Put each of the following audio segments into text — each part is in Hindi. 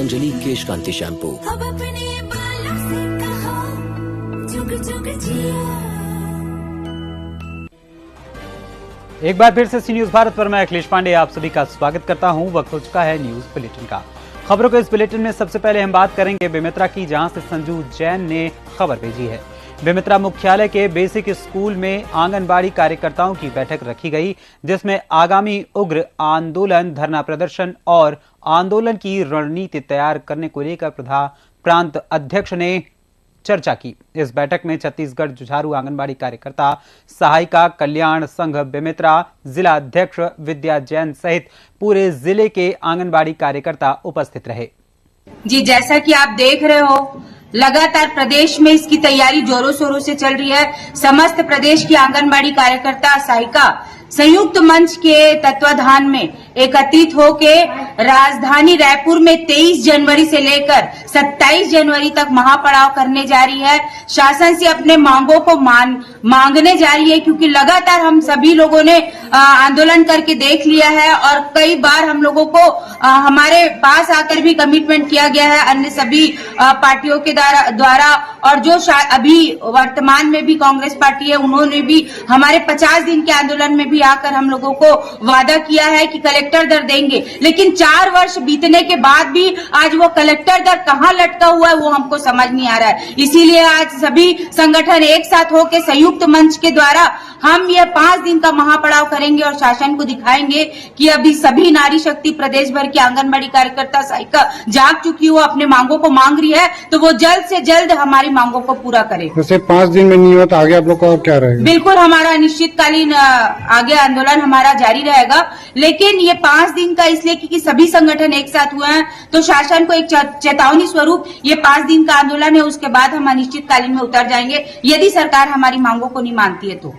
पतंजलि केश कांति शैम्पू। अब अपने बालों से कहो, जुग जुग जियो। एक बार फिर से सी न्यूज भारत पर मैं अखिलेश पांडे आप सभी का स्वागत करता हूं। वक्त हो चुका है न्यूज बुलेटिन का। खबरों के इस बुलेटिन में सबसे पहले हम बात करेंगे बेमेतरा की, जहां से संजू जैन ने खबर भेजी है। बेमेतरा मुख्यालय के बेसिक स्कूल में आंगनबाड़ी कार्यकर्ताओं की बैठक रखी गई, जिसमें आगामी उग्र आंदोलन, धरना प्रदर्शन और आंदोलन की रणनीति तैयार करने को लेकर प्रांत अध्यक्ष ने चर्चा की। इस बैठक में छत्तीसगढ़ जुझारू आंगनबाड़ी कार्यकर्ता सहायिका कल्याण संघ बेमेतरा जिला अध्यक्ष विद्या जैन सहित पूरे जिले के आंगनबाड़ी कार्यकर्ता उपस्थित रहे। जी, जैसा कि आप देख रहे हो, लगातार प्रदेश में इसकी तैयारी जोरों शोरों से चल रही है। समस्त प्रदेश की आंगनबाड़ी कार्यकर्ता सहायिका संयुक्त मंच के तत्वाधान में एकत्रित होके राजधानी रायपुर में 23 जनवरी से लेकर 27 जनवरी तक महापड़ाव करने जा रही है। शासन से अपने मांगों को मांगने जा रही है, क्योंकि लगातार हम सभी लोगों ने आंदोलन करके देख लिया है और कई बार हम लोगों को हमारे पास आकर भी कमिटमेंट किया गया है अन्य सभी पार्टियों के द्वारा। और जो अभी वर्तमान में भी कांग्रेस पार्टी है, उन्होंने भी हमारे 50 दिन के आंदोलन में भी आकर हम लोगों को वादा किया है कि कलेक्टर दर देंगे, लेकिन 4 वर्ष बीतने के बाद भी आज वो कलेक्टर दर कहां लटका हुआ है वो हमको समझ नहीं आ रहा है। इसीलिए आज सभी संगठन एक साथ होकर संयुक्त मंच के द्वारा हम ये 5 दिन का महापड़ाव करेंगे और शासन को दिखाएंगे कि अभी सभी नारी शक्ति प्रदेश भर की आंगनबाड़ी कार्यकर्ता सहायिका जाग चुकी हो, अपने मांगों को मांग रही है, तो वो जल्द से जल्द हमारी मांगों को पूरा करे। जैसे 5 दिन में नहीं होता, आगे आप लोग का और क्या रहेगा? बिल्कुल, हमारा निश्चितकालीन आगे आंदोलन हमारा जारी रहेगा, लेकिन ये 5 दिन का इसलिए क्योंकि सभी संगठन एक साथ हुए हैं, तो शासन को एक चेतावनी स्वरूप ये 5 दिन का आंदोलन है। उसके बाद हम अनिश्चितकालीन में उतर जाएंगे यदि सरकार हमारी मांगों को नहीं मानती है तो।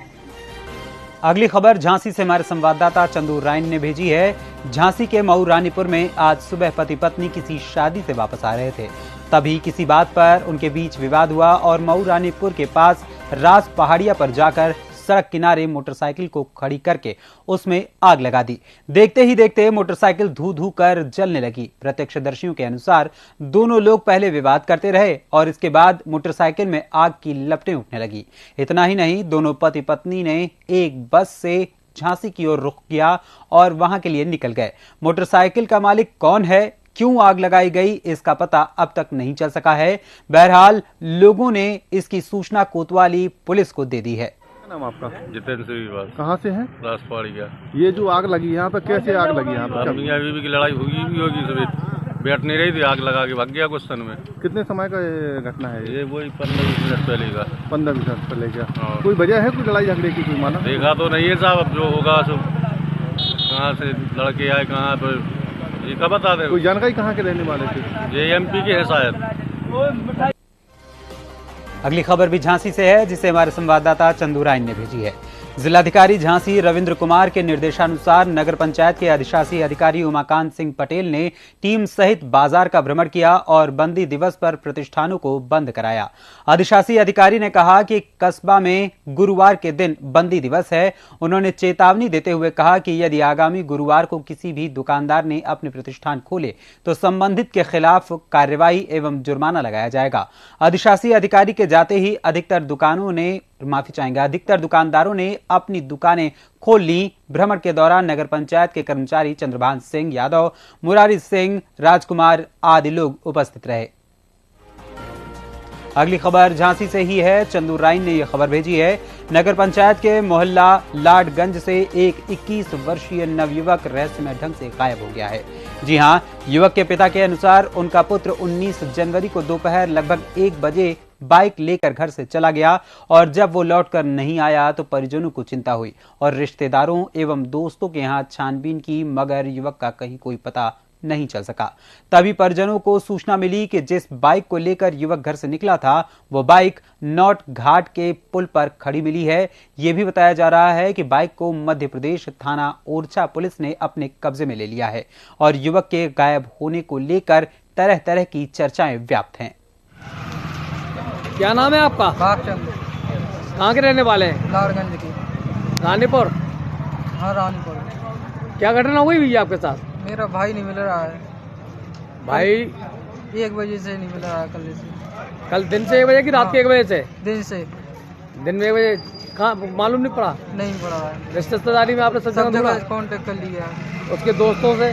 अगली खबर झांसी से हमारे संवाददाता चंदू राइन ने भेजी है। झांसी के मऊ रानीपुर में आज सुबह पति पत्नी किसी शादी से वापस आ रहे थे, तभी किसी बात पर उनके बीच विवाद हुआ और मऊ रानीपुर के पास रास पहाड़िया पर जाकर सड़क किनारे मोटरसाइकिल को खड़ी करके उसमें आग लगा दी। देखते ही देखते मोटरसाइकिल धू धू कर जलने लगी। प्रत्यक्षदर्शियों के अनुसार दोनों लोग पहले विवाद करते रहे और इसके बाद मोटरसाइकिल में आग की लपटें उठने लगी। इतना ही नहीं, दोनों पति पत्नी ने एक बस से झांसी की ओर रुख किया और वहां के लिए निकल गए। मोटरसाइकिल का मालिक कौन है, क्यों आग लगाई गई, इसका पता अब तक नहीं चल सका है। बहरहाल लोगों ने इसकी सूचना कोतवाली पुलिस को दे दी है। नाम आपका? जितेंद्र सिंह। कहाँ से है? राजपाड़ी का। ये जो आग लगी यहाँ पर, कैसे आग लगी यहाँ पर? मियां बीवी की लड़ाई हुई भी होगी, सुबह बैठ नहीं रही थी, आग लगा के भाग गया कुछ सन में। कितने समय का ये घटना है? ये वही 15-20 मिनट पहले का। 15-20 मिनट पहले का। कोई वजह है कोई लड़ाई झगड़े की, कोई माना? देखा तो नहीं है साहब, अब जो होगा सब कहाँ से लड़के आए, कहाँ पर ये कब बता दे। कोई जानकारी कहाँ के रहने वाले थे? ये MP के है शायद। अगली खबर भी झांसी से है, जिसे हमारे संवाददाता चंदू राइन ने भेजी है। जिलाधिकारी झांसी रविंद्र कुमार के निर्देशानुसार नगर पंचायत के अधिशासी अधिकारी उमाकांत सिंह पटेल ने टीम सहित बाजार का भ्रमण किया और बंदी दिवस पर प्रतिष्ठानों को बंद कराया। अधिशासी अधिकारी ने कहा कि कस्बा में गुरुवार के दिन बंदी दिवस है। उन्होंने चेतावनी देते हुए कहा कि यदि आगामी गुरुवार को किसी भी दुकानदार ने अपने प्रतिष्ठान खोले तो संबंधित के खिलाफ कार्रवाई एवं जुर्माना लगाया जाएगा। अधिशासी अधिकारी के जाते ही अधिकतर दुकानदारों ने अपनी दुकानें खोल ली। भ्रमण के दौरान नगर पंचायत के कर्मचारी चंद्रभान सिंह यादव, मुरारी सिंह, राजकुमार आदि लोग उपस्थित रहे। अगली खबर झांसी से ही है। चंदू राइन ने यह खबर भेजी है। नगर पंचायत के मोहल्ला लाडगंज से एक 21 वर्षीय नवयुवक रहस्यमय ढंग से गायब हो गया है। जी हां, युवक के पिता के अनुसार उनका पुत्र 19 जनवरी को दोपहर लगभग 1 बजे बाइक लेकर घर से चला गया और जब वो लौटकर नहीं आया तो परिजनों को चिंता हुई और रिश्तेदारों एवं दोस्तों के यहाँ छानबीन की, मगर युवक का कहीं कोई पता नहीं चल सका। तभी परिजनों को सूचना मिली कि जिस बाइक को लेकर युवक घर से निकला था वो बाइक नौट घाट के पुल पर खड़ी मिली है। यह भी बताया जा रहा है कि बाइक को मध्य प्रदेश थाना ओरछा पुलिस ने अपने कब्जे में ले लिया है और युवक के गायब होने को लेकर तरह तरह की चर्चाएं व्याप्त हैं। क्या नाम है आपका? भागचंद। कहाँ के रहने वाले हैं? लाडगंज की। रानीपुर? हाँ, रानीपुर। क्या घटना हुई भैया आपके साथ? मेरा भाई नहीं मिल रहा है। भाई 1 बजे से नहीं मिल रहा है कल से। कल दिन से 1 बजे की रात के 1 बजे से? दिन से। दिन में 1 बजे कहाँ मालूम नहीं पड़ा? नहीं पड़ा है। रिश्तेदारी में आपने सब सब जगह जगह कांटेक्ट कर लिया, उसके दोस्तों से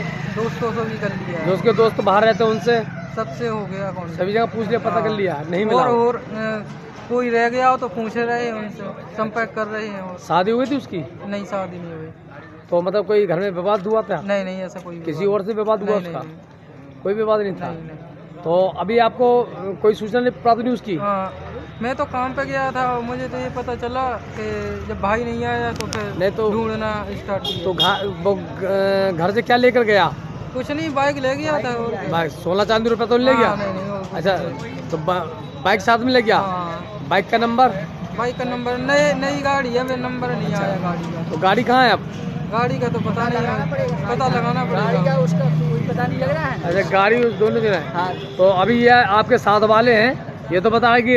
भी कर लिया, जो उसके दोस्त बाहर रहते हैं उनसे सबसे हो गया कांटेक्ट। सभी जगह पूछ लिया, पता कर लिया, नहीं मिला। और कोई रह गया हो तो पूछ रहे हैं उनसे, संपर्क कर रहे हैं। और शादी हुई थी उसकी? नहीं, शादी नहीं हुई। तो मतलब कोई घर में विवाद हुआ था? नहीं, ऐसा कोई किसी और से विवाद हुआ उसका? कोई विवाद नहीं था। नहीं। तो अभी आपको कोई सूचना नहीं प्राप्त हुई उसकी? हाँ, मैं तो काम पे गया था, मुझे तो ये पता चला कि जब भाई नहीं आया तो फिर नहीं तो ढूंढना स्टार्ट किया। तो घर से क्या लेकर गया? कुछ नहीं, बाइक ले गया था। और बाइक 16 चांदी रुपए तो ले गया? नहीं, और कुछ अच्छा, तो बाइक साथ में ले गया? हाँ। बाइक का नंबर नई गाड़ी है, मेरा नंबर नहीं आया गाड़ी का। तो गाड़ी कहाँ है अब? गाड़ी का तो पता नहीं है, पता लगाना पड़ेगा। उसका कोई पता नहीं लग रहा है। अच्छा, गाड़ी दोनों जगह है। हाँ। तो अभी ये आपके साथ वाले हैं, ये तो बताया कि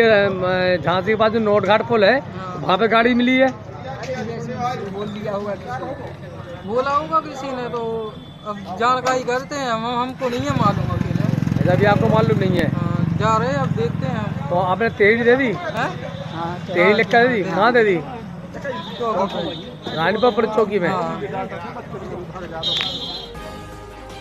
झांसी के पास जो नोट घाट पुल है वहाँ पे गाड़ी मिली है। बोला होगा किसी ने, तो अब जानकारी करते हैं हमको नहीं है मालूम अकेले। अच्छा, अभी आपको मालूम नहीं है? जा रहे हैं, अब देखते हैं। तो आपने तेरी दे दी? तेरी लिख कर दे दी? कहाँ दे दी? रानीपुर पुलिस चौकी में।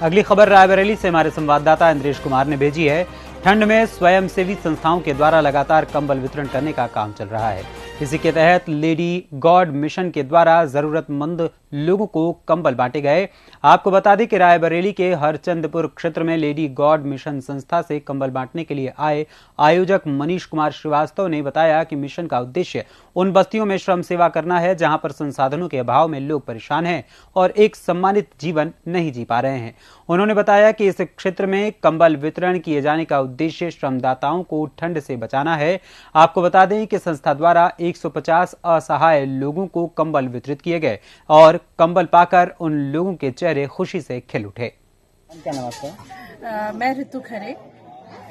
अगली खबर रायबरेली से हमारे संवाददाता इंद्रेश कुमार ने भेजी है। ठंड में स्वयंसेवी संस्थाओं के द्वारा लगातार कंबल वितरण करने का काम चल रहा है। इसी के तहत लेडी गॉड मिशन के द्वारा जरूरतमंद लोगों को कंबल बांटे गए। आपको बता दें कि रायबरेली के हरचंदपुर क्षेत्र में लेडी गॉड मिशन संस्था से कंबल बांटने के लिए आए आयोजक मनीष कुमार श्रीवास्तव ने बताया कि मिशन का उद्देश्य उन बस्तियों में श्रम सेवा करना है जहां पर संसाधनों के अभाव में लोग परेशान हैं और एक सम्मानित जीवन नहीं जी पा रहे हैं। उन्होंने बताया कि इस क्षेत्र में कंबल वितरण किए जाने का उद्देश्य श्रमदाताओं को ठंड से बचाना है। आपको बता दें कि संस्था द्वारा 150 असहाय लोगों को कंबल वितरित किए गए और कंबल पाकर उन लोगों के चेहरे खुशी से खिल उठे। क्या नाम आपका? मैं ऋतु खरे,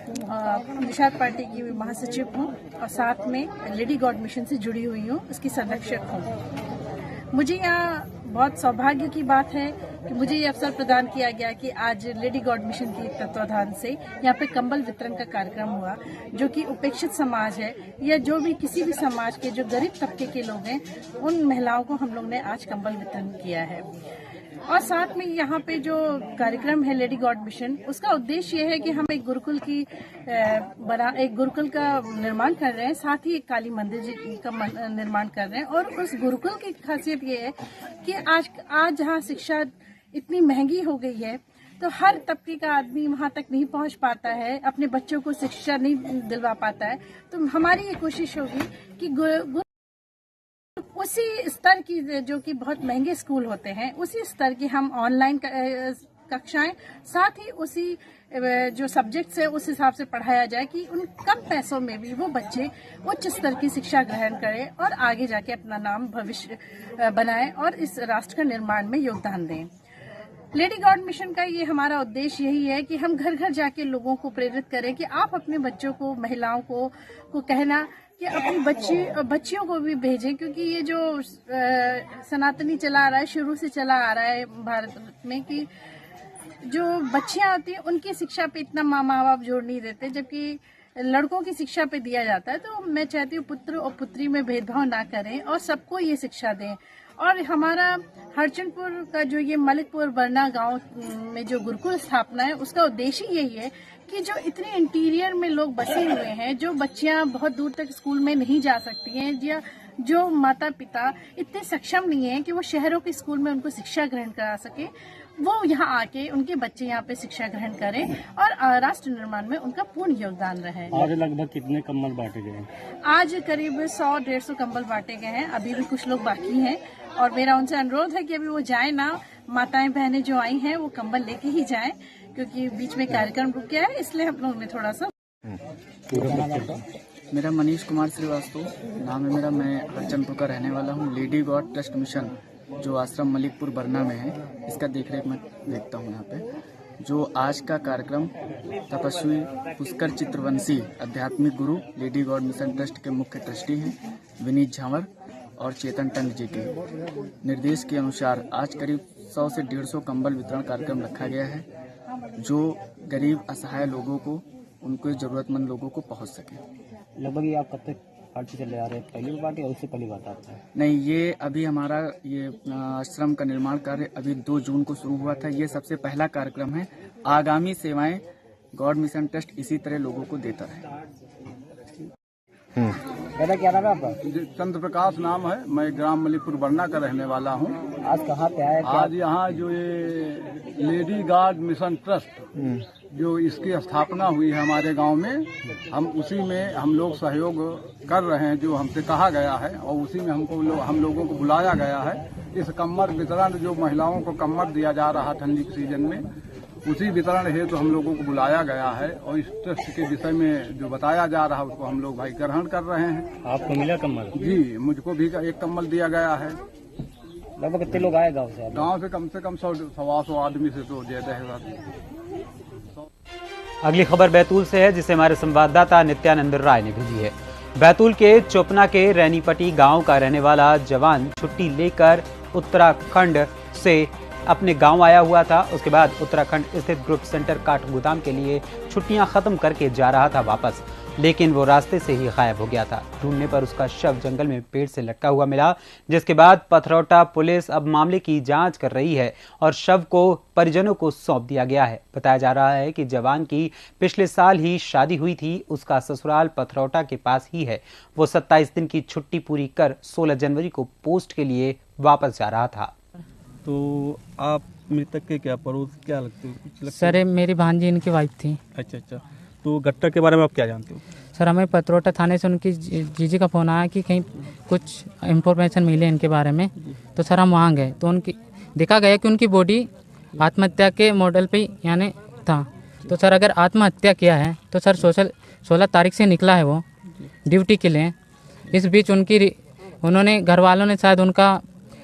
निषाद पार्टी की महासचिव हूँ और साथ में लेडी गॉड मिशन से जुड़ी हुई हूँ, उसकी संरक्षक हूँ। मुझे यहाँ बहुत सौभाग्य की बात है कि मुझे ये अवसर प्रदान किया गया कि आज लेडी गॉड मिशन के तत्वाधान से यहाँ पे कंबल वितरण का कार्यक्रम हुआ, जो कि उपेक्षित समाज है या जो भी किसी भी समाज के जो गरीब तबके के लोग हैं, उन महिलाओं को हम लोग ने आज कंबल वितरण किया है। और साथ में यहाँ पे जो कार्यक्रम है लेडी गॉड मिशन, उसका उद्देश्य ये है कि हम एक गुरुकुल का निर्माण कर रहे हैं, साथ ही एक काली मंदिर का निर्माण कर रहे हैं। और उस गुरुकुल की खासियत ये है कि आज जहाँ शिक्षा इतनी महंगी हो गई है, तो हर तबके का आदमी वहाँ तक नहीं पहुँच पाता है, अपने बच्चों को शिक्षा नहीं दिलवा पाता है। तो हमारी ये कोशिश होगी कि उसी स्तर की, जो कि बहुत महंगे स्कूल होते हैं, उसी स्तर की हम ऑनलाइन कक्षाएं, साथ ही उसी जो सब्जेक्ट्स है उस हिसाब से पढ़ाया जाए कि उन कम पैसों में भी वो बच्चे उच्च स्तर की शिक्षा ग्रहण करें और आगे जाके अपना नाम भविष्य बनाएं और इस राष्ट्र का निर्माण में योगदान दें। लेडी गॉड मिशन का ये हमारा उद्देश्य यही है कि हम घर घर जाके लोगों को प्रेरित करें कि आप अपने बच्चों को, महिलाओं को कहना कि अपनी बच्चियों को भी भेजें, क्योंकि ये जो सनातनी चला आ रहा है, शुरू से चला आ रहा है भारत में, कि जो बच्चियां होती हैं उनकी शिक्षा पे इतना माँ बाप जोर नहीं देते, जबकि लड़कों की शिक्षा पे दिया जाता है। तो मैं चाहती हूँ पुत्र और पुत्री में भेदभाव ना करें और सबको ये शिक्षा दें। और हमारा हरचंदपुर का जो ये मलिकपुर बरना गांव में जो गुरुकुल स्थापना है, उसका उद्देश्य यही है कि जो इतने इंटीरियर में लोग बसे हुए हैं, जो बच्चियां बहुत दूर तक स्कूल में नहीं जा सकती हैं, या जो माता पिता इतने सक्षम नहीं हैं कि वो शहरों के स्कूल में उनको शिक्षा ग्रहण करा सके, वो यहाँ आके उनके बच्चे यहाँ पे शिक्षा ग्रहण करें और राष्ट्र निर्माण में उनका पूर्ण योगदान रहे। आज लगभग कितने कंबल बांटे गए? आज करीब 100-150 कंबल बांटे गए हैं, अभी भी कुछ लोग बाकी हैं और मेरा उनसे अनुरोध है कि अभी वो जाए ना, माताएं बहनें जो आई हैं वो कंबल लेके ही जाएं, क्योंकि बीच में कार्यक्रम रुक गया है, इसलिए हम लोग ने थोड़ा सा। मेरा मनीष कुमार श्रीवास्तव नाम है मेरा, मैं हरचंदपुर का रहने वाला हूँ। लेडी गॉड ट्रस्ट मिशन जो आश्रम मलिकपुर बरना में है, इसका देखरेख मैं देखता हूँ यहाँ पे। जो आज का कार्यक्रम तपस्वी पुष्कर चित्रवंशी आध्यात्मिक गुरु लेडी गॉड मिशन ट्रस्ट के मुख्य ट्रस्टी हैं विनीत झांवर और चेतन टंग जी के निर्देश के अनुसार आज करीब 100 से 150 कंबल वितरण कार्यक्रम रखा गया है, जो गरीब असहाय लोगों को उनको ज़रूरतमंद लोगों को पहुंच सके। लगभग ये आप कब तक पार्टी चले आ रहे हैं, पहली बार या उससे पहली बात आपका? नहीं, ये अभी हमारा ये आश्रम का निर्माण कार्य अभी 2 जून को शुरू हुआ था। ये सबसे पहला कार्यक्रम है। आगामी सेवाएं गॉड मिशन ट्रस्ट इसी तरह लोगों को देता रहे। दादा क्या नाम है आपका? चंद्र प्रकाश नाम है। मैं ग्राम मलिकपुर बरना का रहने वाला हूँ। आज कहाँ पे आए? आज यहाँ जो ये लेडी गार्ड मिशन ट्रस्ट जो इसकी स्थापना हुई है हमारे गांव में, हम उसी में हम लोग सहयोग कर रहे हैं जो हमसे कहा गया है, और उसी में हम लोगों को बुलाया गया है। इस कम्बल वितरण जो महिलाओं को कम्बल दिया जा रहा ठंडी के सीजन में, उसी वितरण हेतु हम लोगों को बुलाया गया है, और इस ट्रस्ट के विषय में जो बताया जा रहा है उसको हम लोग भाई ग्रहण कर रहे हैं। आपको मिला कम्बल? जी, मुझको भी एक कम्बल दिया गया है। लगभग कितने लोग आए गाँव से? गांव से कम 100-125 आदमी से तो ज्यादा है। अगली खबर बैतूल से है, जिसे हमारे संवाददाता नित्यानंद राय ने भेजी है। बैतूल के चोपना के रैनीपट्टी गांव का रहने वाला जवान छुट्टी लेकर उत्तराखंड से अपने गांव आया हुआ था। उसके बाद उत्तराखंड स्थित ग्रुप सेंटर काठगोदाम के लिए छुट्टियां खत्म करके जा रहा था वापस, लेकिन वो रास्ते से ही गायब हो गया था। ढूंढने पर उसका शव जंगल में पेड़ से लटका हुआ मिला, जिसके बाद पथरौटा पुलिस अब मामले की जांच कर रही है और शव को परिजनों को सौंप दिया गया है। बताया जा रहा है कि जवान की पिछले साल ही शादी हुई थी। उसका ससुराल पथरौटा के पास ही है। वो 27 दिन की छुट्टी पूरी कर 16 जनवरी को पोस्ट के लिए वापस जा रहा था। तो आप मृतक के क्या पड़ोस क्या लगते हो? सर मेरी भांजी इनकी वाइफ थी। अच्छा। तो घटना के बारे में आप क्या जानते हो? सर हमें पथरौटा थाने से उनकी जीजी का फ़ोन आया कि कहीं कुछ इन्फॉर्मेशन मिले इनके बारे में। तो सर हम वहाँ गए तो उनकी देखा गया कि उनकी बॉडी आत्महत्या के मॉडल पे यानी था। तो सर अगर आत्महत्या किया है तो सर 16 तारीख से निकला है वो ड्यूटी के लिए। इस बीच उन्होंने घर वालों ने शायद उनका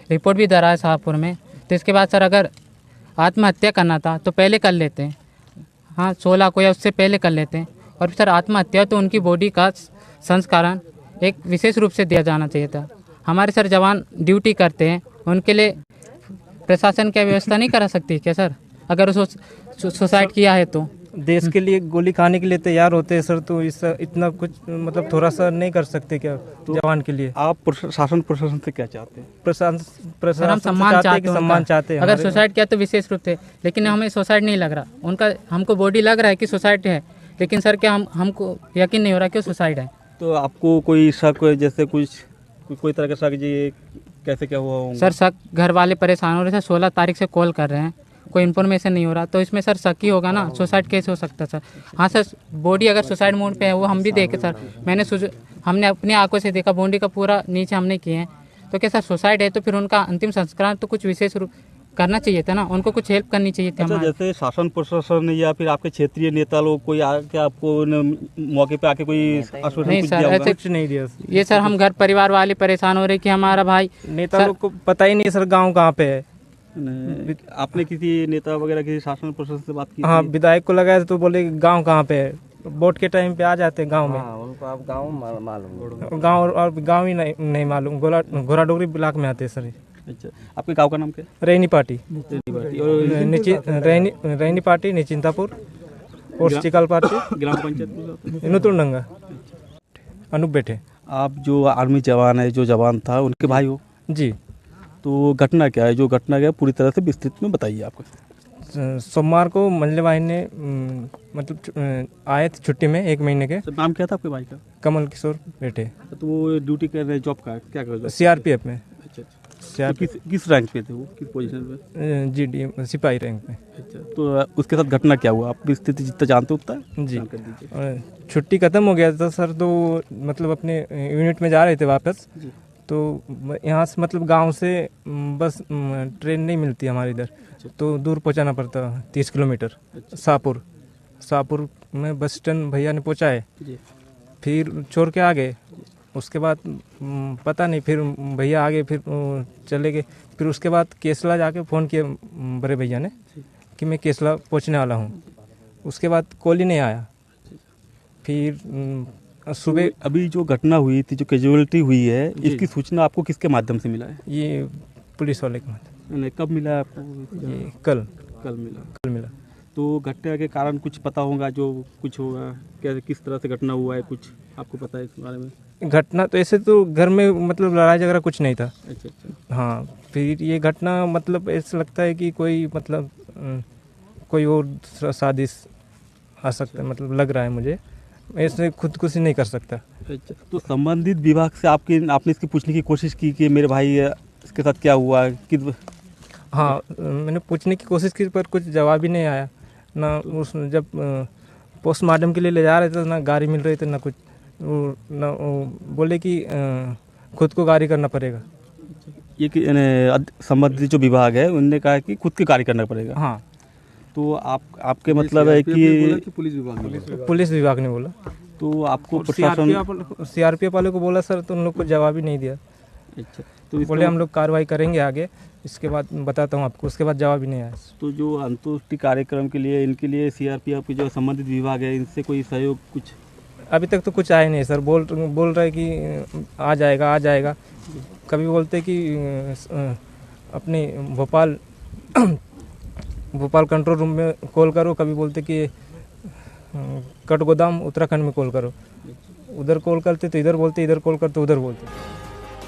रिपोर्ट भी दरा है शाहपुर में। तो इसके बाद सर अगर आत्महत्या करना था तो पहले कर लेते, हाँ 16 को या उससे पहले कर लेते। और सर आत्महत्या तो उनकी बॉडी का संस्करण एक विशेष रूप से दिया जाना चाहिए था। हमारे सर जवान ड्यूटी करते हैं, उनके लिए प्रशासन क्या व्यवस्था नहीं करा सकती क्या सर? अगर सुसाइड किया है तो देश के लिए गोली खाने के लिए तैयार होते हैं सर, तो इस इतना कुछ मतलब थोड़ा सा नहीं कर सकते क्या तो जवान के लिए? आप प्रशासन से क्या चाहते हैं? प्रशासन हम सम्मान चाहते हैं। अगर सुसाइड किया तो विशेष रूप से, लेकिन हमें सुसाइड नहीं लग रहा। उनका हमको बॉडी लग रहा है कि सुसाइड है, लेकिन सर क्या हमको यकीन नहीं हो रहा कि सुसाइड है। तो आपको कोई शक जैसे कोई तरह का शक जी कैसे क्या हुआ? सर शक घर वाले परेशान हो रहे थे, 16 तारीख से कॉल कर रहे हैं, कोई इन्फॉर्मेशन नहीं हो रहा। तो इसमें सर शक ही होगा ना, सुसाइड कैसे हो सकता सर? हाँ सर बॉडी अगर सुसाइड मोड पे है वो हम भी देखे सर, हमने अपनी आंखों से देखा, बॉडी का पूरा नीचे हमने किए हैं। तो क्या सर सुसाइड है तो फिर उनका अंतिम संस्कार तो कुछ विशेष रूप करना चाहिए था ना, उनको कुछ हेल्प करनी चाहिए थी। अच्छा, जैसे शासन प्रशासन या फिर आपके क्षेत्रीय नेता लोग कोई आके आपको मौके पे आके कोई आश्वासन नहीं सर ऐसे कुछ नहीं दिया। ये सर हम घर परिवार वाले परेशान हो रहे कि हमारा भाई, नेता लोग को पता ही नहीं सर गाँव कहाँ पे है। आपने किसी नेता वगैरह किसी शासन प्रशासन से बात की? हाँ विधायक को लगाया तो बोले गांव कहाँ पे है, वोट के टाइम पे आ जाते हैं गांव में। उनको आप गाँव मालूम? गांव और गांव ही नहीं मालूम, घोड़ाडोगरी ब्लॉक में आते हैं सर। अच्छा, आपके गांव का नाम क्या है? रैनीपाटी। रैनीपाटी, निचिंतापुर, पोस्ट चिकल पार्टी, ग्राम पंचायत नुतुरडंगा। अनूप बेटे। आप जो आर्मी जवान है, जो जवान था उनके भाई हो? जी। तो घटना क्या है, जो घटना क्या है पूरी तरह से विस्तृत में बताइए आपको। सोमवार को मंडले भाई ने मतलब आए थे छुट्टी में 1 महीने के। नाम क्या था आपके भाई का? कमल किशोर बेटे। तो वो ड्यूटी कर रहे, जॉब का क्या कर रहे? CRPF में। अच्छा, तो किस रैंक पे थे वो, किस पोजीशन पे? GD सिपाही रैंक में। अच्छा, तो उसके साथ घटना क्या हुआ? आप स्थिति जितना जानते हो उतना जी। छुट्टी खत्म हो गया था सर, तो मतलब अपने यूनिट में जा रहे थे वापस। तो यहाँ से मतलब गांव से बस ट्रेन नहीं मिलती हमारे इधर, तो दूर पहुँचाना पड़ता 30 किलोमीटर। शाहपुर में बस स्टैंड भैया ने पहुँचाए, फिर छोड़ के आ गए। उसके बाद पता नहीं, फिर भैया आगे फिर चले गए। फिर उसके बाद केसला जाके फ़ोन किया बड़े भैया ने कि मैं केसला पहुँचने वाला हूँ। उसके बाद कॉल ही नहीं आया। फिर सुबह अभी जो घटना हुई थी, जो कैजुअलिटी हुई है, इसकी सूचना आपको किसके माध्यम से मिला है? ये पुलिस वाले के माध्यम। कब मिला आपको? ये कल मिला। तो घटना के कारण कुछ पता होगा, जो कुछ होगा, क्या किस तरह से घटना हुआ है, कुछ आपको पता है इस बारे में? घटना तो ऐसे तो घर में मतलब लड़ाई झगड़ा कुछ नहीं था। अच्छा अच्छा। हाँ, फिर ये घटना मतलब ऐसा लगता है कि कोई मतलब कोई और साजिश आ सकता है, मतलब लग रहा है मुझे, ऐसे खुदकुशी नहीं कर सकता। अच्छा, तो संबंधित विभाग से आपने इसकी पूछने की कोशिश की कि मेरे भाई इसके साथ क्या हुआ कि? हाँ, मैंने पूछने की कोशिश की पर कुछ जवाब ही नहीं आया ना। उस जब पोस्टमार्टम के लिए ले जा रहे थे ना गाड़ी मिल रही थी ना कुछ, ना बोले कि खुद को गाड़ी करना पड़ेगा। ये संबंधित जो विभाग है उनने कहा कि खुद की गाड़ी करना पड़ेगा। हाँ, तो आपके मतलब है कि पुलिस विभाग ने बोला। तो आपको सीआरपीएफ वाले को बोला सर, तो उन लोग को जवाब ही नहीं दिया। अच्छा, तो बोले हम लोग कार्रवाई करेंगे आगे, इसके बाद बताता हूँ आपको, उसके बाद जवाब ही नहीं आया। तो जो अंत्येष्टि कार्यक्रम के लिए इनके लिए सीआरपीएफ के जो संबंधित विभाग है इनसे कोई सहयोग कुछ? अभी तक तो कुछ आया नहीं सर। बोल रहे कि आ जाएगा। कभी बोलते कि अपने भोपाल कंट्रोल रूम में कॉल करो, कभी बोलते कि कठगोदाम उत्तराखंड में कॉल करो। उधर कॉल करते तो इधर बोलते, इधर कॉल करते उधर बोलते।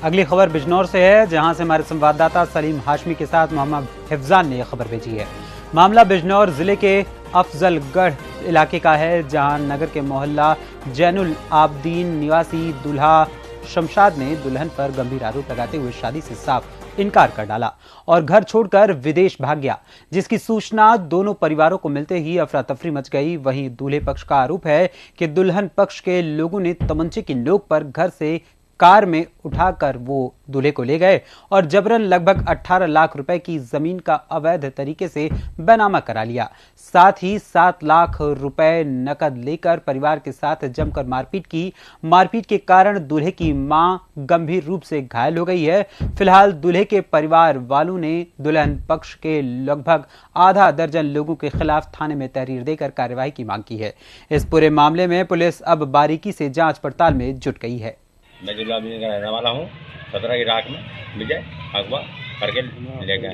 अगली खबर बिजनौर से है, जहां से हमारे संवाददाता सलीम हाशमी के साथ मोहम्मद हिफ्जान ने यह खबर भेजी है। मामला बिजनौर जिले के अफजलगढ़ इलाके का है, जहां नगर के मोहल्ला जैनुल आबदीन निवासी दूल्हा शमशाद ने दुल्हन पर गंभीर आरोप लगाते हुए शादी से साफ इनकार कर डाला और घर छोड़कर विदेश भाग गया, जिसकी सूचना दोनों परिवारों को मिलते ही अफरा तफरी मच गई। वहीं दूल्हे पक्ष का आरोप है कि दुल्हन पक्ष के लोगों ने तमंचे की नोक पर घर से कार में उठाकर वो दूल्हे को ले गए और जबरन लगभग 18 लाख रुपए की जमीन का अवैध तरीके से बैनामा करा लिया। साथ ही 7 लाख रुपए नकद लेकर परिवार के साथ जमकर मारपीट की। मारपीट के कारण दूल्हे की मां गंभीर रूप से घायल हो गई है। फिलहाल दूल्हे के परिवार वालों ने दुल्हन पक्ष के लगभग आधा दर्जन लोगों के खिलाफ थाने में तहरीर देकर कार्रवाई की मांग की है। इस पूरे मामले में पुलिस अब बारीकी से जांच पड़ताल में जुट गई है। मैं जूल्हा का रहने वाला हूँ। 17 इराक में विजय अगवा करके ले गए।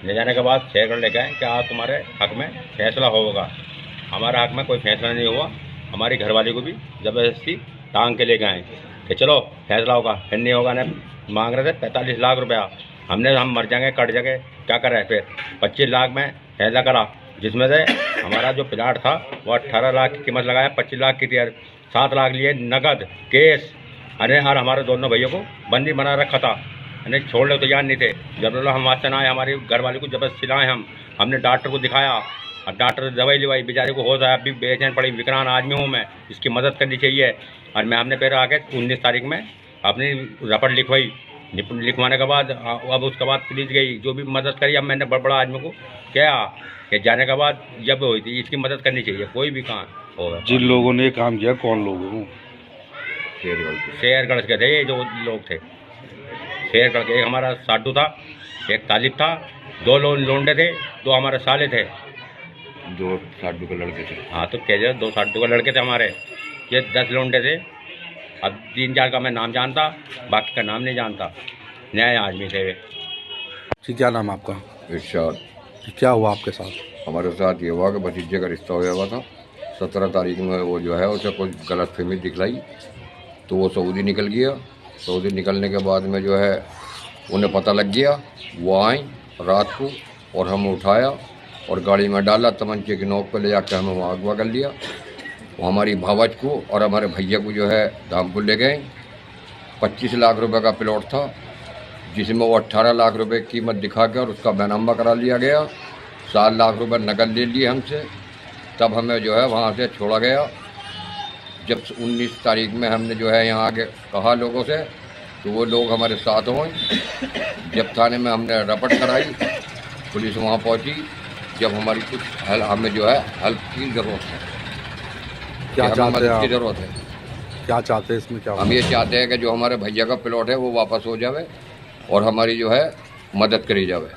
ले जाने के बाद शेयर कर ले गए कि आज तुम्हारे हक में फैसला होगा। हमारे हक में कोई फैसला नहीं हुआ। हमारी घरवाली को भी जबरदस्ती टांग के ले गए कि चलो फैसला होगा, फिर नहीं होगा। ने मांग रहे थे 45 लाख रुपया। हम मर जाएंगे, कट जाएंगे, क्या कर रहे। फिर 25 लाख में फैसला करा, जिसमें से हमारा जो प्लाट था वो 18 लाख की कीमत लगाया। 25 लाख की थी, 7 लाख लिए नगद केस। अरे यार, हमारे दोनों भाइयों को बंदी बना रखा था, यानी छोड़ने को तैयार नहीं थे। जब हम वास्ते ना आए, हमारी घरवाली को जबरदस्ती लाए। हमने डॉक्टर को दिखाया और डॉक्टर ने दवाई लिवाई, बेचारे को होश आया। अभी बेचैन पड़ी, विकरांत आदमी हूँ मैं, इसकी मदद करनी चाहिए। और मैं हमने फिर आके 19 तारीख में अपनी रपट लिखवाई। लिखवाने के बाद अब उसके बाद पुलिस गई, जो भी मदद करी। अब मैंने बड़ा आदमी को क्या कि जाने के बाद जब हुई थी, इसकी मदद करनी चाहिए, कोई भी काम होगा। जिन लोगों ने काम किया कौन लोग हैं? शेरगढ़ के थे ये जो लोग थे। शेरगढ़ के, एक हमारा साडू था, एक तालिब था, 2 लोंडे थे, 2 हमारे साले थे। 2 साडू के लड़के थे। हाँ, तो कह 2 साडू के लड़के थे हमारे। ये 10 लोंडे थे। अब 3-4 का मैं नाम जानता, बाकी का नाम नहीं जानता। नए आदमी थे वे। जी, क्या नाम आपका? इरशाद। क्या हुआ आपके साथ? हमारे साथ ये हुआ कि भतीजे का रिश्ता हो हुआ था। 17 तारीख में वो जो है उसे कुछ गलत फहमी दिखलाई, तो वो सऊदी निकल गया। सऊदी निकलने के बाद में जो है उन्हें पता लग गया। वो आए रात को और हम उठाया और गाड़ी में डाला, तमंचे की नोक पर ले जाकर हमें वहाँ अगवा कर लिया। वो हमारी भावज को और हमारे भैया को जो है धामपुर ले गए। 25 लाख रुपए का प्लॉट था, जिसमें वो 18 लाख रुपए कीमत दिखाकर उसका बैनामा करा लिया गया। 7 लाख रुपए नकद ले लिए हमसे। तब हमें जो है वहाँ से छोड़ा गया। जब 19 तारीख में हमने जो है यहाँ आके कहा लोगों से, तो वो लोग हमारे साथ हुए। जब थाने में हमने रपट कराई, पुलिस वहाँ पहुँची। जब हमारी कुछ हमें जो है हेल्प की ज़रूरत है, क्या चाहते हैं? की ज़रूरत है। क्या चाहते हैं इसमें? क्या हम ये चाहते हैं कि जो हमारे भैया का प्लॉट है वो वापस हो जावे और हमारी जो है मदद करी जावे।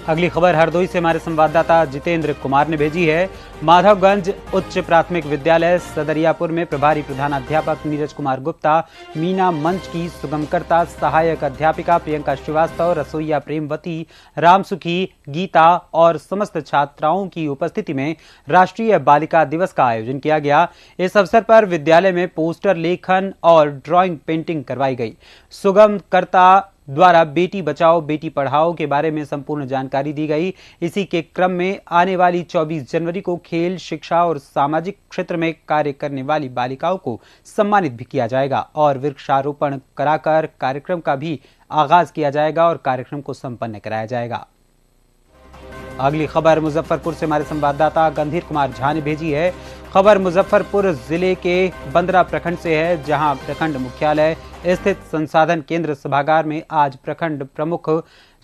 अगली खबर हरदोई से हमारे संवाददाता जितेंद्र कुमार ने भेजी है। माधवगंज उच्च प्राथमिक विद्यालय सदरियापुर में प्रभारी प्रधानाध्यापक नीरज कुमार गुप्ता, मीना मंच की सुगमकर्ता, सहायक अध्यापिका प्रियंका श्रीवास्तव, रसोईया प्रेमवती, रामसुखी, गीता और समस्त छात्राओं की उपस्थिति में राष्ट्रीय बालिका दिवस का आयोजन किया गया। इस अवसर पर विद्यालय में पोस्टर लेखन और ड्राइंग पेंटिंग करवाई गई। सुगमकर्ता द्वारा बेटी बचाओ बेटी पढ़ाओ के बारे में संपूर्ण जानकारी दी गई। इसी के क्रम में आने वाली 24 जनवरी को खेल, शिक्षा और सामाजिक क्षेत्र में कार्य करने वाली बालिकाओं को सम्मानित भी किया जाएगा और वृक्षारोपण कराकर कार्यक्रम का भी आगाज किया जाएगा और कार्यक्रम को संपन्न कराया जाएगा। अगली खबर मुजफ्फरपुर से हमारे संवाददाता गंधीर कुमार झा ने भेजी है। खबर मुजफ्फरपुर जिले के बंदरा प्रखंड से है, जहां प्रखंड मुख्यालय स्थित संसाधन केंद्र सभागार में आज प्रखंड प्रमुख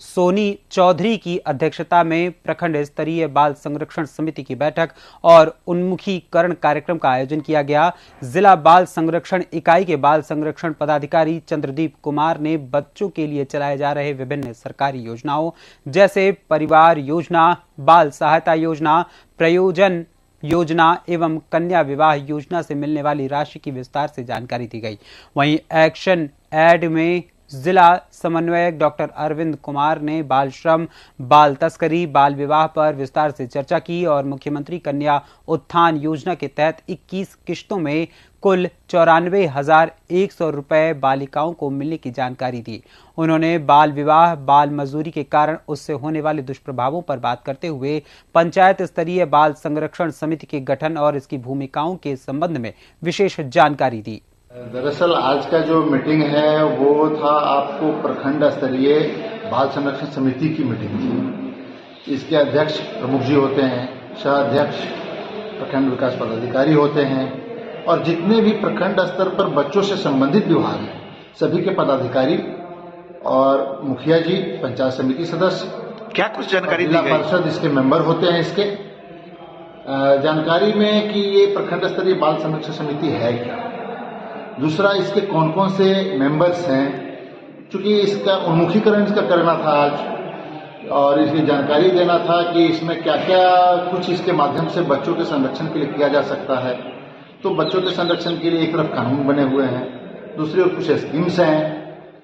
सोनी चौधरी की अध्यक्षता में प्रखंड स्तरीय बाल संरक्षण समिति की बैठक और उन्मुखीकरण कार्यक्रम का आयोजन किया गया। जिला बाल संरक्षण इकाई के बाल संरक्षण पदाधिकारी चंद्रदीप कुमार ने बच्चों के लिए चलाए जा रहे विभिन्न सरकारी योजनाओं जैसे परिवार योजना, बाल सहायता योजना, प्रयोजन योजना एवं कन्या विवाह योजना से मिलने वाली राशि की विस्तार से जानकारी दी गई। वहीं एक्शन एड में जिला समन्वयक डॉक्टर अरविंद कुमार ने बाल श्रम, बाल तस्करी, बाल विवाह पर विस्तार से चर्चा की और मुख्यमंत्री कन्या उत्थान योजना के तहत 21 किश्तों में कुल 94,100 रुपए बालिकाओं को मिलने की जानकारी दी। उन्होंने बाल विवाह, बाल मजदूरी के कारण उससे होने वाले दुष्प्रभावों पर बात करते हुए पंचायत स्तरीय बाल संरक्षण समिति के गठन और इसकी भूमिकाओं के संबंध में विशेष जानकारी दी। दरअसल आज का जो मीटिंग है वो था आपको प्रखंड स्तरीय बाल संरक्षण समिति की मीटिंग थी। इसके अध्यक्ष प्रमुख जी होते हैं, सह अध्यक्ष प्रखंड विकास पदाधिकारी होते हैं और जितने भी प्रखंड स्तर पर बच्चों से संबंधित विभाग हैं सभी के पदाधिकारी और मुखिया जी, पंचायत समिति सदस्य, क्या कुछ जानकारी जिला परिषद इसके मेंबर होते हैं। इसके जानकारी में कि ये प्रखंड स्तरीय बाल संरक्षण समिति है क्या, दूसरा इसके कौन कौन से मेंबर्स हैं, क्योंकि इसका उन्मुखीकरण इसका करना था आज और इसकी जानकारी देना था कि इसमें क्या क्या कुछ इसके माध्यम से बच्चों के संरक्षण के लिए किया जा सकता है। तो बच्चों के संरक्षण के लिए एक तरफ कानून बने हुए हैं, दूसरी ओर कुछ स्कीम्स हैं,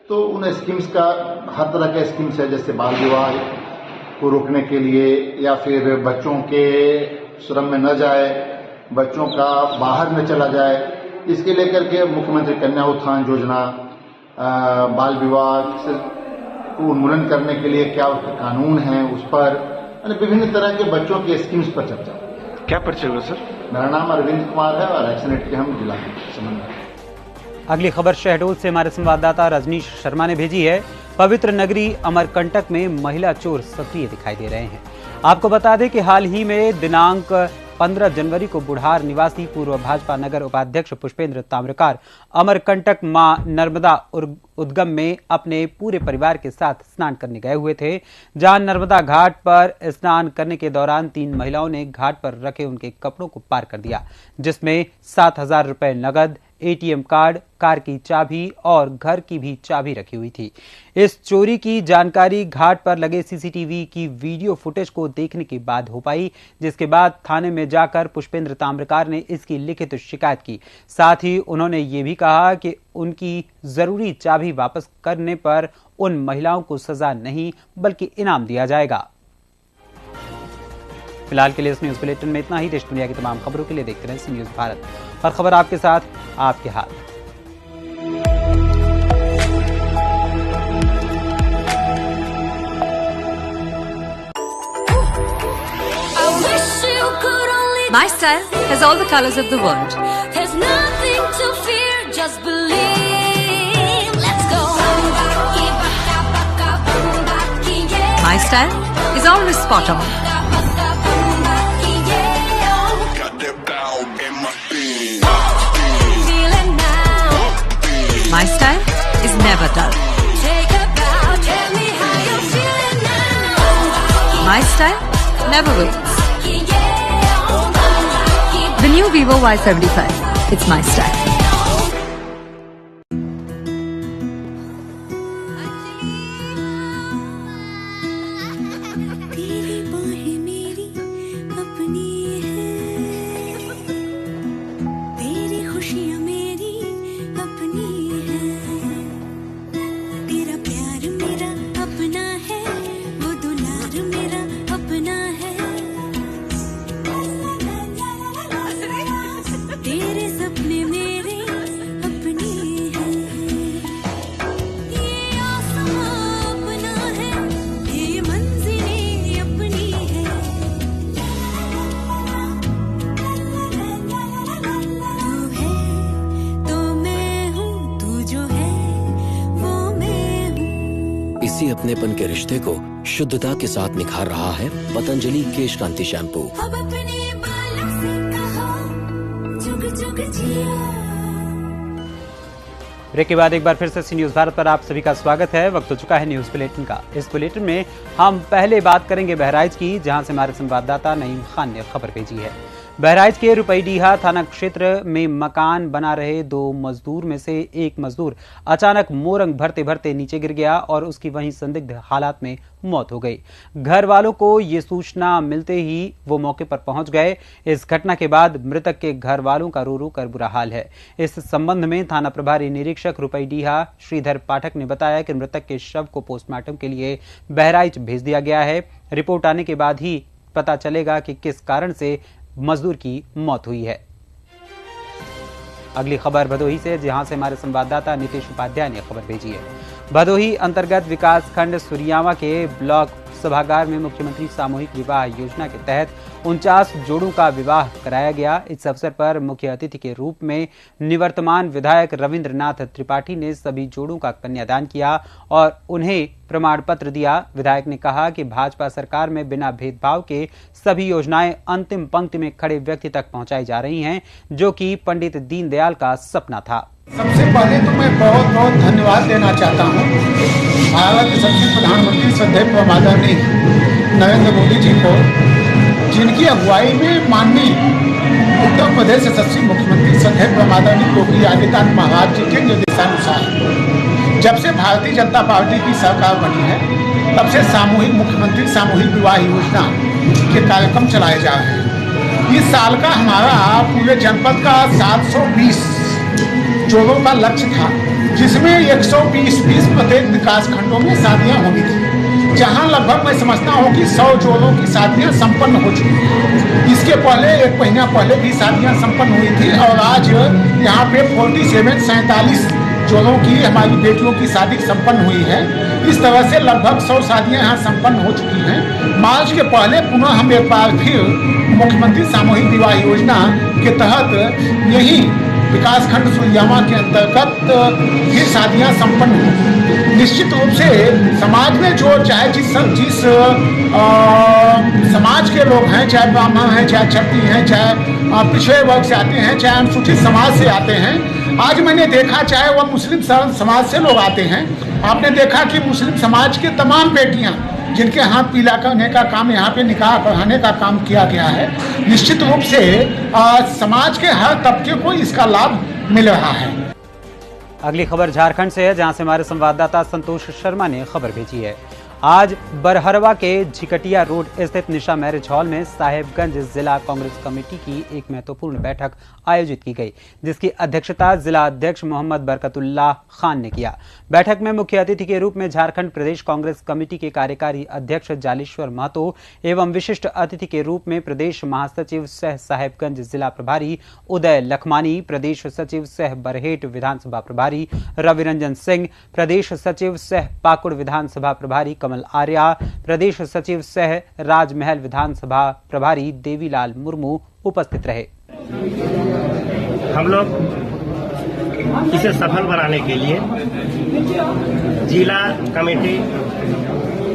तो उन स्कीम्स का हर तरह के स्कीम्स है, जैसे बाल विवाह को रोकने के लिए या फिर बच्चों के श्रम में न जाए, बच्चों का बाहर न चला जाए, इसके लेकर के मुख्यमंत्री कन्या उत्थान योजना, बाल विवाह को उन्मूलन करने के लिए क्या उसके कानून है, उस पर विभिन्न तरह के बच्चों के स्कीम्स पर चर्चा। क्या परिचय हुआ सर? मेरा नाम अरविंद कुमार है और एक्शन एड के हम जिला समन्वय। अगली खबर शहडोल से हमारे संवाददाता रजनीश शर्मा ने भेजी है। पवित्र नगरी अमरकंटक में महिला चोर सक्रिय दिखाई दे रहे हैं। आपको बता दें कि हाल ही में दिनांक 15 जनवरी को बुढ़ार निवासी पूर्व भाजपा नगर उपाध्यक्ष पुष्पेंद्र ताम्रकार अमरकंटक मां नर्मदा उद्गम में अपने पूरे परिवार के साथ स्नान करने गए हुए थे, जहां नर्मदा घाट पर स्नान करने के दौरान 3 महिलाओं ने घाट पर रखे उनके कपड़ों को पार कर दिया, जिसमें 7,000 रुपए नगद, एटीएम कार्ड, कार की चाबी और घर की भी चाबी रखी हुई थी। इस चोरी की जानकारी घाट पर लगे सीसीटीवी की वीडियो फुटेज को देखने के बाद हो पाई, जिसके बाद थाने में जाकर पुष्पेंद्र ताम्रकार ने इसकी लिखित शिकायत की। साथ ही उन्होंने ये भी कहा कि उनकी जरूरी चाबी वापस करने पर उन महिलाओं को सजा नहीं बल्कि इनाम दिया जाएगा। फिलहाल के लिए इस न्यूज बुलेटिन में इतना ही। देश दुनिया की तमाम खबरों के लिए देखते रहें सी न्यूज भारत। हर खबर आपके साथ, आपके हाथ। My Style has all the colors of the world. There's nothing to fear, just believe. Let's go. My Style is always spot on. My Style is never dull. Take a bow, tell me how you're feeling now. My Style never waits. The new Vivo Y75. It's My Style. आपसी अपनेपन के रिश्ते को शुद्धता के साथ निखार रहा है पतंजलि केश कांति शैम्पू। अब अपने बालों से कहो जुग जुग जिया। ब्रेक के बाद एक बार फिर से सी न्यूज भारत पर आप सभी का स्वागत है। वक्त हो चुका है न्यूज बुलेटिन का। इस बुलेटिन में हम पहले बात करेंगे बहराइच की, जहां से हमारे संवाददाता नईम खान ने खबर भेजी है। बहराइच के रुपईडीहा थाना क्षेत्र में मकान बना रहे 2 मजदूर में से एक मजदूर अचानक मोरंग भरते भरते नीचे गिर गया और उसकी वहीं संदिग्ध हालात में मौत हो गई। घर वालों को ये सूचना मिलते ही वो मौके पर पहुंच गए। इस घटना के बाद मृतक के घर वालों का रो रो कर बुरा हाल है। इस संबंध में थाना प्रभारी निरीक्षक रुपईडीहा श्रीधर पाठक ने बताया कि मृतक के शव को पोस्टमार्टम के लिए बहराइच भेज दिया गया है। रिपोर्ट आने के बाद ही पता चलेगा कि किस कारण से मजदूर की मौत हुई है। अगली खबर भदोही से, जहां से हमारे संवाददाता नीतीश उपाध्याय ने खबर भेजी है। भदोही अंतर्गत विकास खंड सुरियावा के ब्लॉक सभागार में मुख्यमंत्री सामूहिक विवाह योजना के तहत 49 जोड़ों का विवाह कराया गया। इस अवसर पर मुख्य अतिथि के रूप में निवर्तमान विधायक रविंद्रनाथ त्रिपाठी ने सभी जोड़ों का कन्यादान किया और उन्हें प्रमाण पत्र दिया। विधायक ने कहा कि भाजपा सरकार में बिना भेदभाव के सभी योजनाएं अंतिम पंक्ति में खड़े व्यक्ति तक पहुंचाई जा रही हैं, जो कि पंडित दीनदयाल का सपना था। सबसे पहले तो मैं बहुत बहुत धन्यवाद देना चाहता हूँ भारत के सबसे प्रधानमंत्री श्रद्धेय आदरणीय नरेंद्र मोदी जी को, जिनकी अगुवाई में माननीय उत्तर प्रदेश के सबसे मुख्यमंत्री श्रद्धेय आदरणीय योगी आदित्यनाथ महाराज जी के निर्देशानुसार जब से भारतीय जनता पार्टी की सरकार बनी है तब से मुख्यमंत्री सामूहिक विवाह योजना के कार्यक्रम चलाए जा रहे हैं। इस साल का हमारा पूरे जनपद का 720 जोड़ों का लक्ष्य था, जिसमें 120 प्रत्येक विकास खंडों में शादियां होनी थी, जहां लगभग मैं समझता हूं कि 100 जोड़ों की शादियां संपन्न हो चुकी हैं। इसके पहले 1 महीना पहले भी शादियां संपन्न हुई थी और आज यहां पे 47 जोड़ों की हमारी बेटियों की शादी संपन्न हुई है। इस तरह से लगभग 100 शादियां यहाँ संपन्न हो चुकी हैं। मार्च के पहले पुनः हम एक बार फिर मुख्यमंत्री सामूहिक विवाह योजना के तहत यही विकासखंड सुरियामा के अंतर्गत ये शादियां संपन्न हुई। निश्चित रूप से समाज में जो चाहे जिस समाज के लोग हैं, चाहे ब्राह्मण हैं, चाहे क्षत्रिय हैं, चाहे पिछड़े वर्ग से आते हैं, चाहे अनुसूचित समाज से आते हैं, आज मैंने देखा चाहे वह मुस्लिम समाज से लोग आते हैं, आपने देखा कि मुस्लिम समाज के तमाम बेटियां जिनके हाथ पीला करने का काम, यहाँ पे निकाह पढ़ाने का काम किया गया है। निश्चित रूप से समाज के हर तबके को इसका लाभ मिल रहा है। अगली खबर झारखंड से है, जहां से हमारे संवाददाता संतोष शर्मा ने खबर भेजी है। आज बरहरवा के झिकटिया रोड स्थित निशा मैरिज हॉल में साहेबगंज जिला कांग्रेस कमेटी की एक महत्वपूर्ण बैठक आयोजित की गई, जिसकी अध्यक्षता जिला अध्यक्ष मोहम्मद बरकतुल्लाह खान ने किया। बैठक में मुख्य अतिथि के रूप में झारखंड प्रदेश कांग्रेस कमेटी के कार्यकारी अध्यक्ष जालेश्वर महतो एवं विशिष्ट अतिथि के रूप में प्रदेश महासचिव सह साहेबगंज जिला प्रभारी उदय लखमानी, प्रदेश सचिव सह बरहेट विधानसभा प्रभारी रविरंजन सिंह, प्रदेश सचिव सह पाकुड़ विधानसभा प्रभारी कमल आर्या, प्रदेश सचिव सह राजमहल विधानसभा प्रभारी देवीलाल मुर्मू उपस्थित रहे। हम लोग इसे सफल बनाने के लिए जिला कमेटी,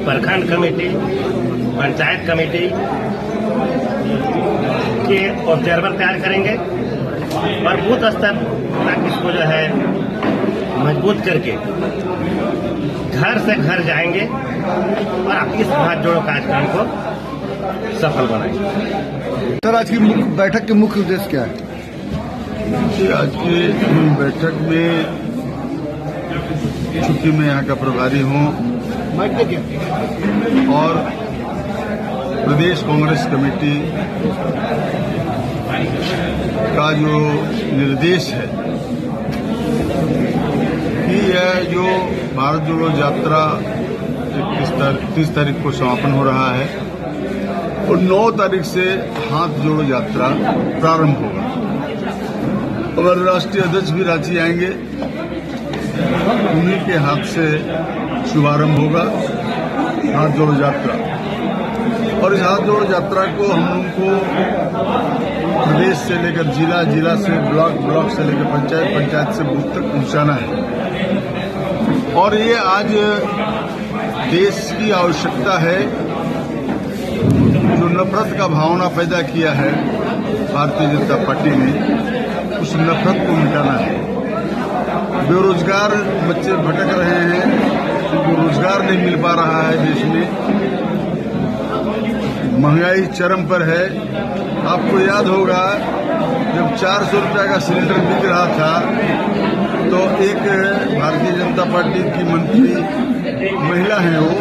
प्रखंड कमेटी, पंचायत कमेटी के ऑब्जर्वर तैयार करेंगे और बूथ स्तर तक इसको जो है मजबूत करके घर से घर जाएंगे और इस हाथ जोड़ो कार्यक्रम को सफल बनाएंगे। सर, आज की बैठक के मुख्य उद्देश्य क्या है? आज की बैठक में चूंकि मैं यहाँ का प्रभारी हूँ और प्रदेश कांग्रेस कमेटी का जो निर्देश है कि यह जो भारत जोड़ो यात्रा 30 तारीख को समापन हो रहा है और 9 तारीख से हाथ जोड़ो यात्रा प्रारंभ होगा। हमारे राष्ट्रीय अध्यक्ष भी रांची आएंगे, उन्हीं के हाथ से शुभारंभ होगा हाथ जोड़ो यात्रा। और इस हाथ जोड़ो यात्रा को हम लोगों को प्रदेश से लेकर जिला, जिला से ब्लॉक, ब्लॉक से लेकर पंचायत, पंचायत से बूथ तक पहुंचाना है। और ये आज देश की आवश्यकता है, जो नफरत का भावना पैदा किया है भारतीय जनता पार्टी ने, उस नफरत को मिटाना है। बेरोजगार बच्चे भटक रहे हैं, उनको रोजगार नहीं मिल पा रहा है देश में, महंगाई चरम पर है। आपको याद होगा जब 400 रुपये का सिलेंडर बिक रहा था तो एक भारतीय जनता पार्टी की मंत्री महिला है, वो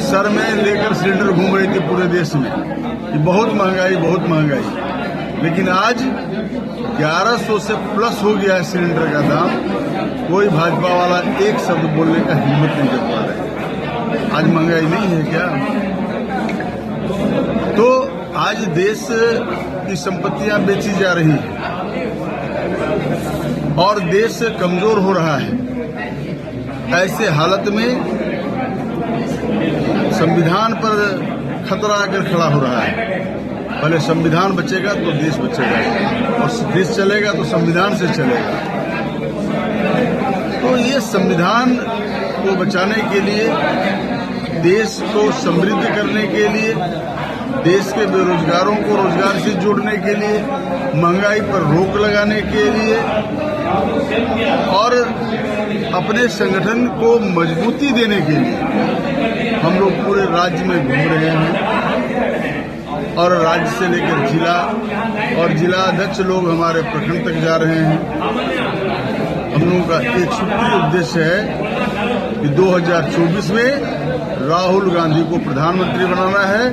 सर में लेकर सिलेंडर घूम रही थी पूरे देश में कि बहुत महंगाई। लेकिन आज 1100 से प्लस हो गया है सिलेंडर का दाम। कोई भाजपा वाला एक शब्द बोलने का हिम्मत नहीं कर पा रहे। आज महंगाई नहीं है क्या? तो आज देश की संपत्तियां बेची जा रही हैं और देश कमजोर हो रहा है। ऐसे हालत में संविधान पर खतरा आकर खड़ा हो रहा है। पहले संविधान बचेगा तो देश बचेगा, और देश चलेगा तो संविधान से चलेगा। तो ये संविधान को बचाने के लिए, देश को समृद्ध करने के लिए, देश के बेरोजगारों को रोजगार से जोड़ने के लिए, महंगाई पर रोक लगाने के लिए और अपने संगठन को मजबूती देने के लिए हम लोग पूरे राज्य में घूम रहे हैं और राज्य से लेकर जिला और जिला अध्यक्ष लोग हमारे प्रखंड तक जा रहे हैं। हम लोगों का एक सूत्रीय उद्देश्य है कि 2024 में राहुल गांधी को प्रधानमंत्री बनाना है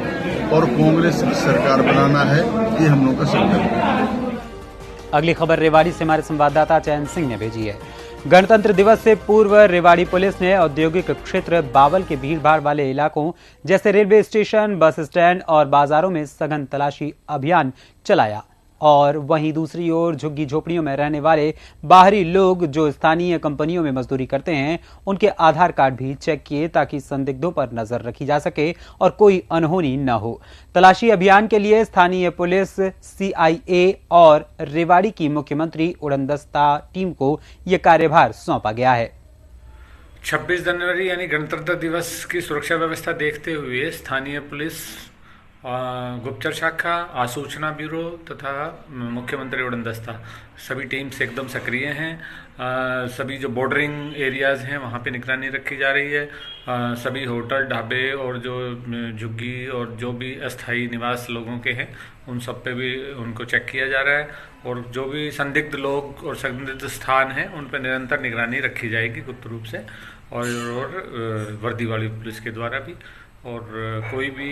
और कांग्रेस की सरकार बनाना है। ये हम लोगों का संकल्प है। अगली खबर रेवाड़ी से हमारे संवाददाता चैन सिंह ने भेजी है। गणतंत्र दिवस से पूर्व रेवाड़ी पुलिस ने औद्योगिक क्षेत्र बावल के भीड़भाड़ वाले इलाकों जैसे रेलवे स्टेशन, बस स्टैंड और बाजारों में सघन तलाशी अभियान चलाया। और वहीं दूसरी ओर झुग्गी झोपड़ियों में रहने वाले बाहरी लोग जो स्थानीय कंपनियों में मजदूरी करते हैं, उनके आधार कार्ड भी चेक किए ताकि संदिग्धों पर नजर रखी जा सके और कोई अनहोनी न हो। तलाशी अभियान के लिए स्थानीय पुलिस, CIA और रेवाड़ी की मुख्यमंत्री उड़नदस्ता टीम को यह कार्यभार सौंपा गया है। 26 जनवरी यानी गणतंत्र दिवस की सुरक्षा व्यवस्था देखते हुए स्थानीय पुलिस, गुप्तचर शाखा, आसूचना ब्यूरो तथा मुख्यमंत्री उड़नदस्ता सभी टीम्स एकदम सक्रिय हैं। सभी जो बॉर्डरिंग एरियाज हैं वहाँ पे निगरानी रखी जा रही है। सभी होटल, ढाबे और जो झुग्गी और जो भी अस्थायी निवास लोगों के हैं उन सब पे भी उनको चेक किया जा रहा है और जो भी संदिग्ध लोग और संदिग्ध स्थान हैं उन पर निरंतर निगरानी रखी जाएगी गुप्त रूप से और वर्दी वाली पुलिस के द्वारा भी। और कोई भी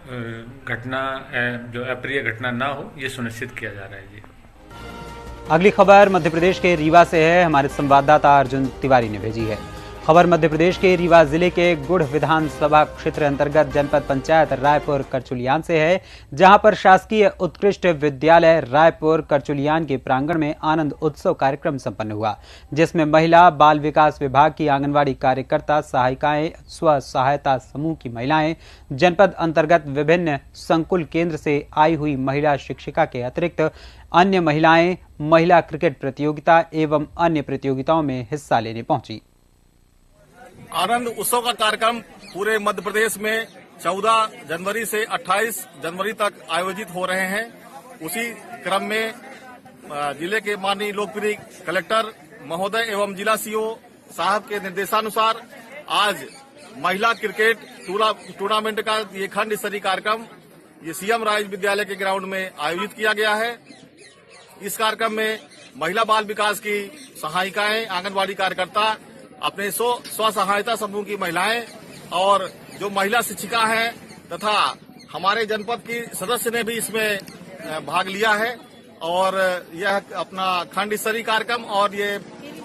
घटना जो अप्रिय घटना ना हो ये सुनिश्चित किया जा रहा है जी। अगली खबर मध्य प्रदेश के रीवा से है। हमारे संवाददाता अर्जुन तिवारी ने भेजी है। खबर मध्य प्रदेश के रीवा जिले के गुढ़ विधानसभा क्षेत्र अंतर्गत जनपद पंचायत रायपुर करचुलियान से है, जहां पर शासकीय उत्कृष्ट विद्यालय रायपुर करचुलियान के प्रांगण में आनंद उत्सव कार्यक्रम संपन्न हुआ, जिसमें महिला बाल विकास विभाग की आंगनवाड़ी कार्यकर्ता, सहायिकाएं, स्व सहायता समूह की महिलाएं, जनपद अंतर्गत विभिन्न संकुल केंद्र से आई हुई महिला शिक्षिका के अतिरिक्त अन्य महिलाएं महिला क्रिकेट प्रतियोगिता एवं अन्य प्रतियोगिताओं में हिस्सा लेने पहुंची। आनंद उत्सव का कार्यक्रम पूरे मध्य प्रदेश में 14 जनवरी से 28 जनवरी तक आयोजित हो रहे हैं। उसी क्रम में जिले के माननीय लोकप्रिय कलेक्टर महोदय एवं जिला CO साहब के निर्देशानुसार आज महिला क्रिकेट टूर्नामेंट का ये खंड स्तरीय कार्यक्रम ये CM राज विद्यालय के ग्राउंड में आयोजित किया गया है। इस कार्यक्रम में महिला बाल विकास की सहायिकाएं, आंगनबाड़ी कार्यकर्ता, अपने स्व सहायता समूह की महिलाएं और जो महिला शिक्षिका हैं तथा हमारे जनपद की सदस्य ने भी इसमें भाग लिया है। और यह अपना खंड स्तरीय कार्यक्रम और ये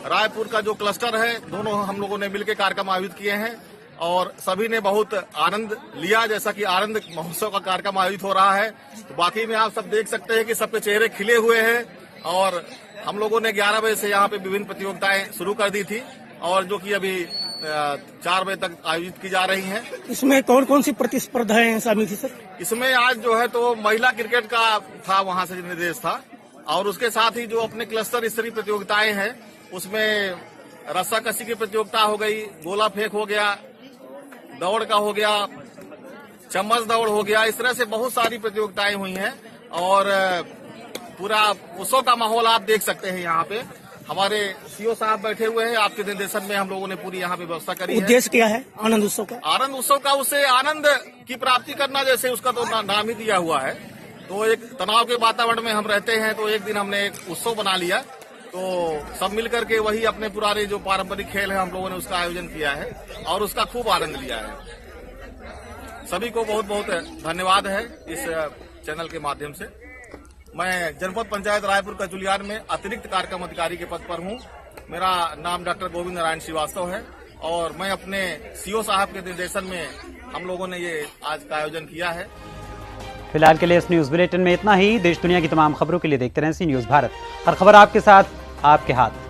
रायपुर का जो क्लस्टर है, दोनों हम लोगों ने मिलकर कार्यक्रम आयोजित किए हैं और सभी ने बहुत आनंद लिया। जैसा कि आनंद महोत्सव का कार्यक्रम आयोजित हो रहा है, तो बाकी में आप सब देख सकते हैं कि सबके चेहरे खिले हुए हैं। और हम लोगों ने 11 बजे से यहाँ पे विभिन्न प्रतियोगिताएं शुरू कर दी थी और जो कि अभी 4 बजे तक आयोजित की जा रही हैं। इसमें कौन कौन सी प्रतिस्पर्धाएं शामिल थी सर? इसमें आज जो है तो महिला क्रिकेट का था, वहां से निर्देश था और उसके साथ ही जो अपने क्लस्टर स्तरीय प्रतियोगिताएं हैं उसमें रस्साकशी की प्रतियोगिता हो गई, गोला फेंक हो गया, दौड़ का हो गया, चम्मच दौड़ हो गया। इस तरह से बहुत सारी प्रतियोगिताएं हुई हैं और पूरा उत्सव का माहौल आप देख सकते हैं। यहाँ पे हमारे सीओ साहब बैठे हुए हैं। आपके निर्देशन में हम लोगों ने पूरी यहाँ पे व्यवस्था करी है। उद्देश्य क्या है आनंद उत्सव का? आनंद उत्सव का उसे आनंद की प्राप्ति करना, जैसे उसका तो नाम ही दिया हुआ है। तो एक तनाव के वातावरण में हम रहते हैं, तो एक दिन हमने एक उत्सव बना लिया। तो सब मिलकर के वही अपने पुराने जो पारंपरिक खेल है हम लोगों ने उसका आयोजन किया है और उसका खूब आनंद लिया है। सभी को बहुत बहुत धन्यवाद है इस चैनल के माध्यम से। मैं जनपद पंचायत रायपुर कचुलियान में अतिरिक्त कार्यक्रम अधिकारी के पद पर हूँ। मेरा नाम डॉक्टर गोविंद नारायण श्रीवास्तव है और मैं अपने सीओ साहब के निर्देशन में हम लोगों ने ये आज का आयोजन किया है। फिलहाल के लिए इस न्यूज बुलेटिन में इतना ही। देश दुनिया की तमाम खबरों के लिए देखते रहें सी न्यूज भारत। हर खबर आपके साथ, आपके हाथ।